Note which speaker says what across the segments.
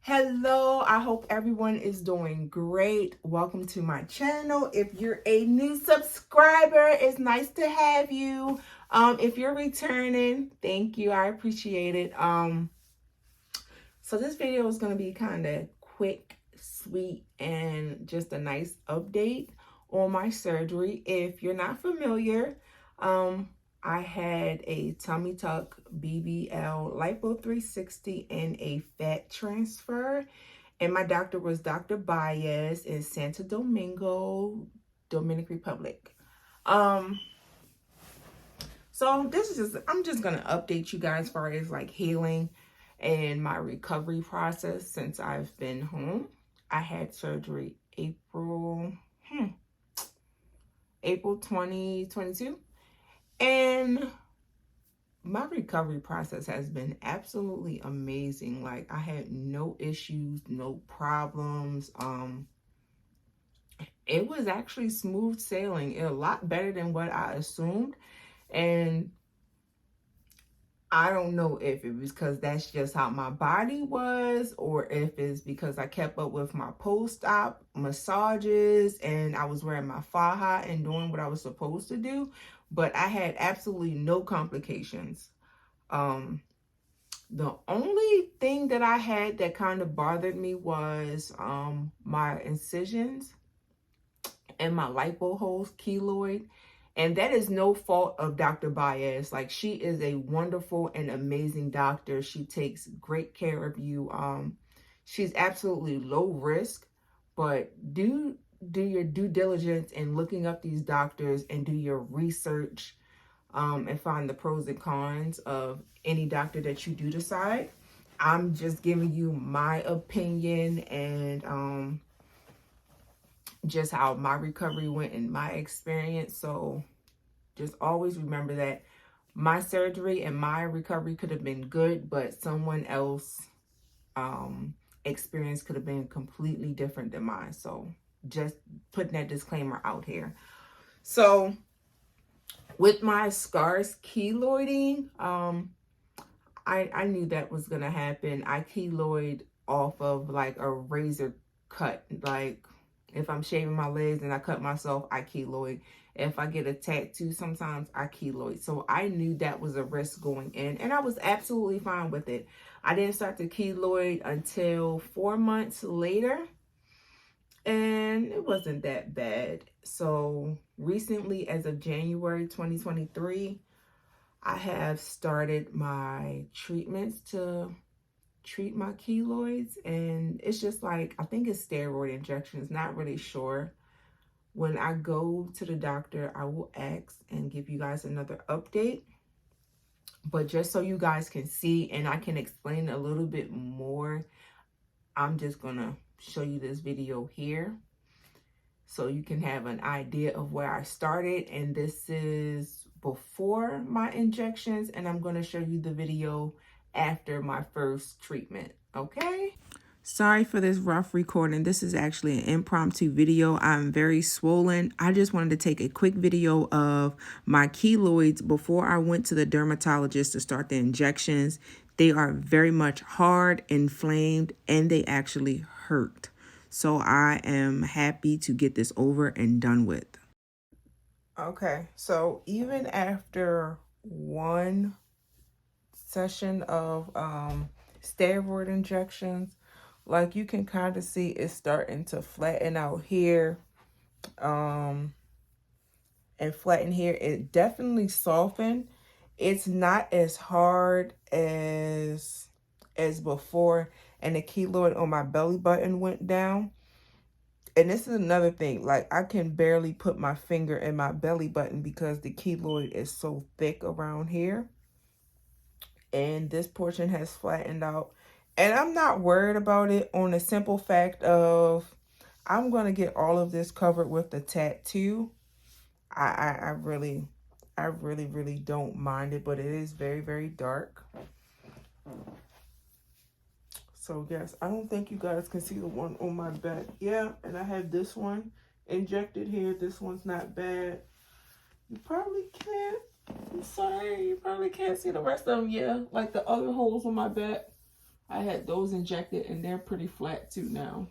Speaker 1: Hello, I hope everyone is doing great. Welcome to my channel. If you're a new subscriber, it's nice to have you. If you're returning, thank you. I appreciate it. So this video is going to be kind of quick, sweet, and just a nice update on my surgery. If you're not familiar, I had a tummy tuck BBL lipo 360 and a fat transfer. And my doctor was Dr.Baez in Santo Domingo, Dominican Republic. So this is I'm just gonna update you guys as far as like healing and my recovery process since I've been home. I had surgery April 2022, and my recovery process has been absolutely amazing. Like, I had no issues, no problems. It was actually smooth sailing, a lot better than what I assumed. And I don't know if it was because that's just how my body was, or if it's because I kept up with my post-op massages and I was wearing my faja and doing what I was supposed to do. But I had absolutely no complications. The only thing that I had that kind of bothered me was my incisions and my lipo holes, keloid. And that is no fault of Dr. Baez. Like, she is a wonderful and amazing doctor. She takes great care of you. She's absolutely low risk, but do your due diligence in looking up these doctors and do your research, and find the pros and cons of any doctor that you do decide. I'm just giving you my opinion and just how my recovery went in my experience. So just always remember that my surgery and my recovery could have been good, but someone else experience could have been completely different than mine. So just putting that disclaimer out here. So with my scars keloiding, I knew that was gonna happen. I keloid off of like a razor cut. Like, if I'm shaving my legs and I cut myself, I keloid. If I get a tattoo, sometimes I keloid. So I knew that was a risk going in, and I was absolutely fine with it. I didn't start to keloid until 4 months later, and it wasn't that bad. So recently, as of January 2023, I have started my treatments to treat my keloids, and it's just like, I think it's steroid injections, not really sure. When I go to the doctor, I will ask and give you guys another update. But just so you guys can see and I can explain a little bit more, I'm just gonna show you this video here so you can have an idea of where I started. And this is before my injections, and I'm going to show you the video after my first treatment. Okay? Sorry for this rough recording. This is actually an impromptu video. I'm very swollen. I just wanted to take a quick video of my keloids before I went to the dermatologist to start the injections. They are very much hard, inflamed, and they actually hurt. So I am happy to get this over and done with. Okay, so even after one session of steroid injections, like, you can kind of see it's starting to flatten out here and flatten here. It definitely softened. It's not as hard as before, and the keloid on my belly button went down. And this is another thing, like, I can barely put my finger in my belly button because the keloid is so thick around here. And this portion has flattened out. And I'm not worried about it, on the simple fact of I'm going to get all of this covered with the tattoo. I really don't mind it, but it is very, very dark. So yes, I don't think you guys can see the one on my back. Yeah, and I have this one injected here. This one's not bad. You probably can't. I'm sorry, you probably can't see the rest of them. Yeah, like the other holes on my back I had those injected and they're pretty flat too now.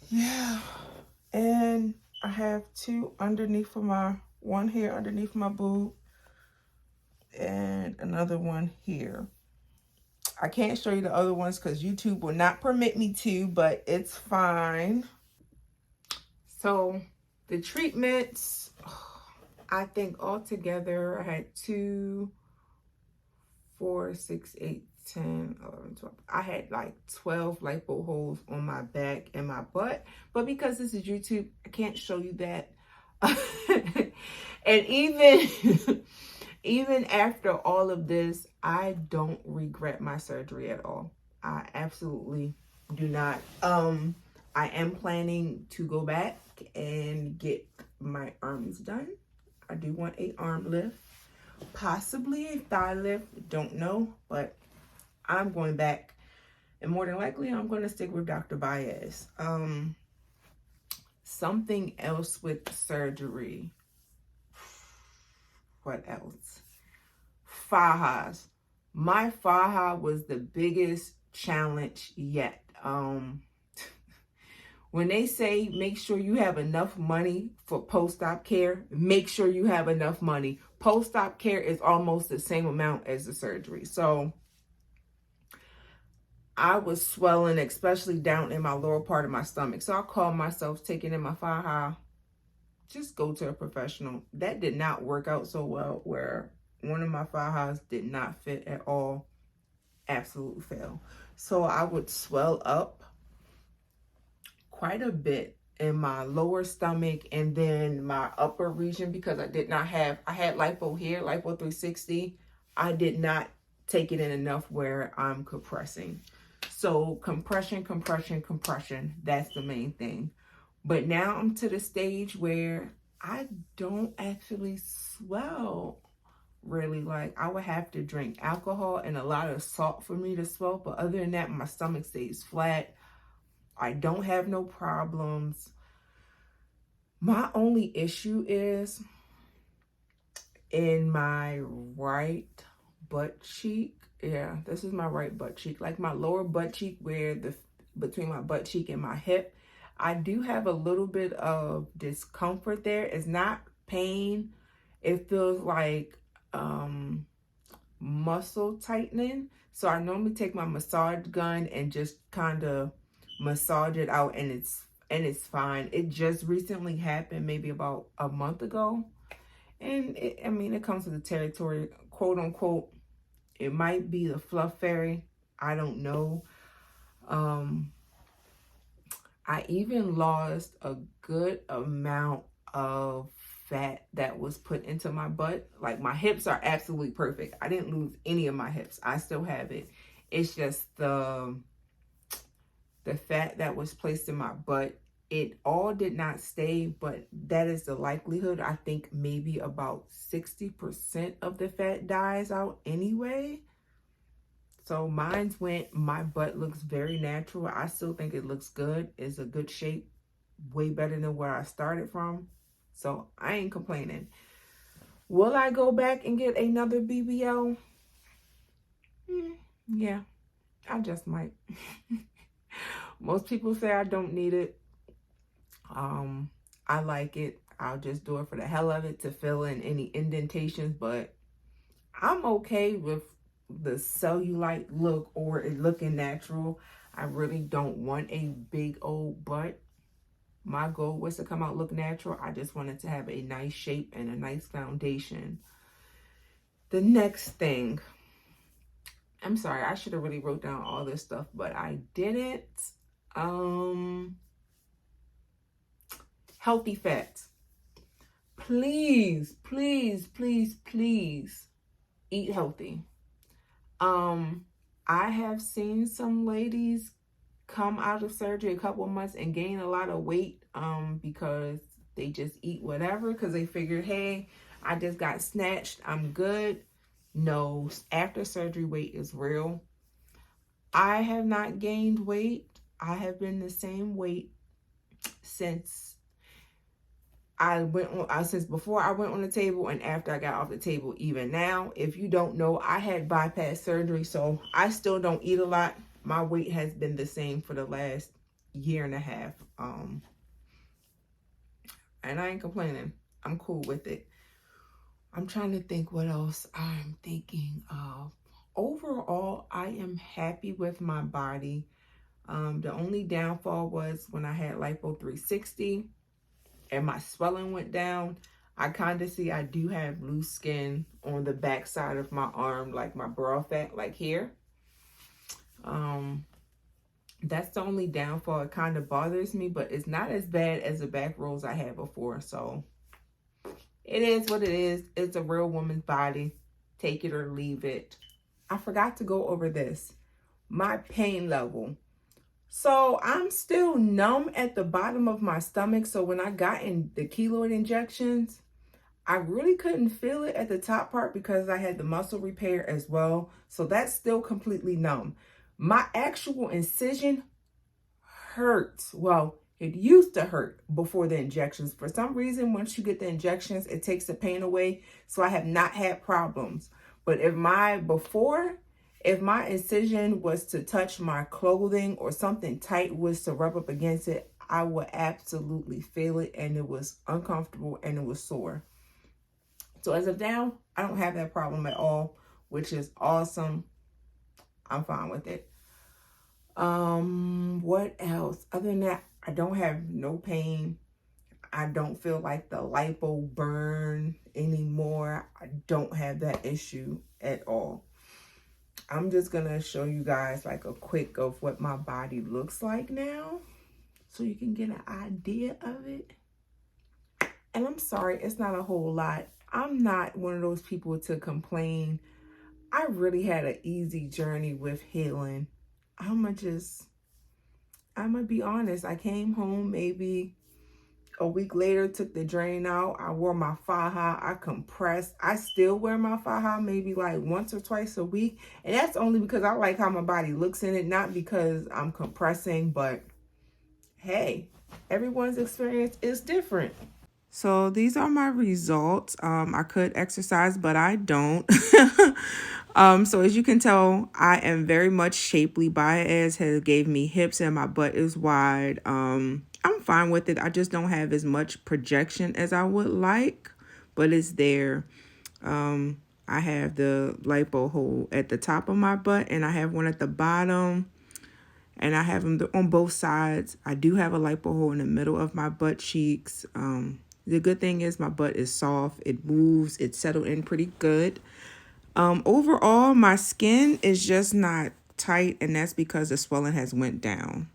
Speaker 1: Yeah. And I have two underneath of one here underneath my boob and another one here. I can't show you the other ones because YouTube will not permit me to, but it's fine. So the treatments, I think altogether I had 2, 4, 6, 8, 10, 11, 12. I had like 12 lipo holes on my back and my butt. But because this is YouTube, I can't show you that. And even after all of this, I don't regret my surgery at all. I absolutely do not. I am planning to go back and get my arms done. I do want an arm lift, possibly a thigh lift, don't know, but I'm going back, and more than likely I'm going to stick with Dr.Baez. Something else with surgery. What else? Fajas. My faja was the biggest challenge yet. When they say make sure you have enough money for post-op care, make sure you have enough money. Post-op care is almost the same amount as the surgery. So I was swelling, especially down in my lower part of my stomach. So I called myself taking in my faja. Just go to a professional. That did not work out so well, where one of my fajas did not fit at all. Absolute fail. So I would swell up quite a bit in my lower stomach and then my upper region, because I had lipo here, lipo 360. I did not take it in enough where I'm compressing. So compression, that's the main thing. But now I'm to the stage where I don't actually swell really. Like, I would have to drink alcohol and a lot of salt for me to swell. But other than that, my stomach stays flat. I don't have no problems. My only issue is in my right butt cheek. Yeah, this is my right butt cheek. Like my lower butt cheek, where between my butt cheek and my hip, I do have a little bit of discomfort there. It's not pain. It feels like muscle tightening. So I normally take my massage gun and just kind of massage it out, and it's fine. It just recently happened, maybe about a month ago. And it comes with the territory, quote unquote. It might be the fluff fairy. I don't know. I even lost a good amount of fat that was put into my butt. Like, my hips are absolutely perfect. I didn't lose any of my hips. I still have it. It's just the fat that was placed in my butt. It all did not stay, but that is the likelihood. I think maybe about 60% of the fat dies out anyway. So mine's went. My butt looks very natural. I still think it looks good. It's a good shape, way better than where I started from. So I ain't complaining. Will I go back and get another BBL? Yeah, I just might. Most people say I don't need it. I like it. I'll just do it for the hell of it, to fill in any indentations, but I'm okay with the cellulite look or it looking natural. I really don't want a big old butt. My goal was to come out look natural. I just wanted to have a nice shape and a nice foundation. The next thing, I'm sorry, I should have really wrote down all this stuff, but I didn't. Healthy fats. Please, please, please, please eat healthy. I have seen some ladies come out of surgery a couple of months and gain a lot of weight because they just eat whatever, because they figured, hey, I just got snatched, I'm good. No, after surgery weight is real. I have not gained weight. I have been the same weight since since before I went on the table and after I got off the table. Even now, if you don't know, I had bypass surgery, so I still don't eat a lot. My weight has been the same for the last year and a half. And I ain't complaining. I'm cool with it. I'm trying to think what else I'm thinking of. Overall, I am happy with my body. The only downfall was when I had lipo 360 and my swelling went down. I kind of see I do have loose skin on the back side of my arm, like my bra fat, like here. That's the only downfall. It kind of bothers me, but it's not as bad as the back rolls I had before. So it is what it is. It's a real woman's body. Take it or leave it. I forgot to go over this. My pain level. So I'm still numb at the bottom of my stomach. So when I got in the keloid injections, I really couldn't feel it at the top part because I had the muscle repair as well. So that's still completely numb. My actual incision hurts. Well, it used to hurt before the injections. For some reason, once you get the injections, it takes the pain away. So I have not had problems. But if my incision was to touch my clothing or something tight was to rub up against it, I would absolutely feel it, and it was uncomfortable and it was sore. So as of now, I don't have that problem at all, which is awesome. I'm fine with it. What else? Other than that, I don't have no pain. I don't feel like the lipo burn anymore. I don't have that issue at all. I'm just gonna show you guys like a quick of what my body looks like now, so you can get an idea of it. And I'm sorry, it's not a whole lot. I'm not one of those people to complain. I really had an easy journey with healing. I'm gonna be honest. I came home maybe a week later, took the drain out. I wore my faja. I compressed. I still wear my faja maybe like once or twice a week. And that's only because I like how my body looks in it, not because I'm compressing. But hey, everyone's experience is different. So these are my results. I could exercise, but I don't. So as you can tell, I am very much shapely. Baez has gave me hips and my butt is wide. I'm fine with it. I just don't have as much projection as I would like, but it's there. I have the lipo hole at the top of my butt and I have one at the bottom. And I have them on both sides. I do have a lipo hole in the middle of my butt cheeks. The good thing is my butt is soft. It moves. It's settled in pretty good. Overall, my skin is just not tight, and that's because the swelling has went down.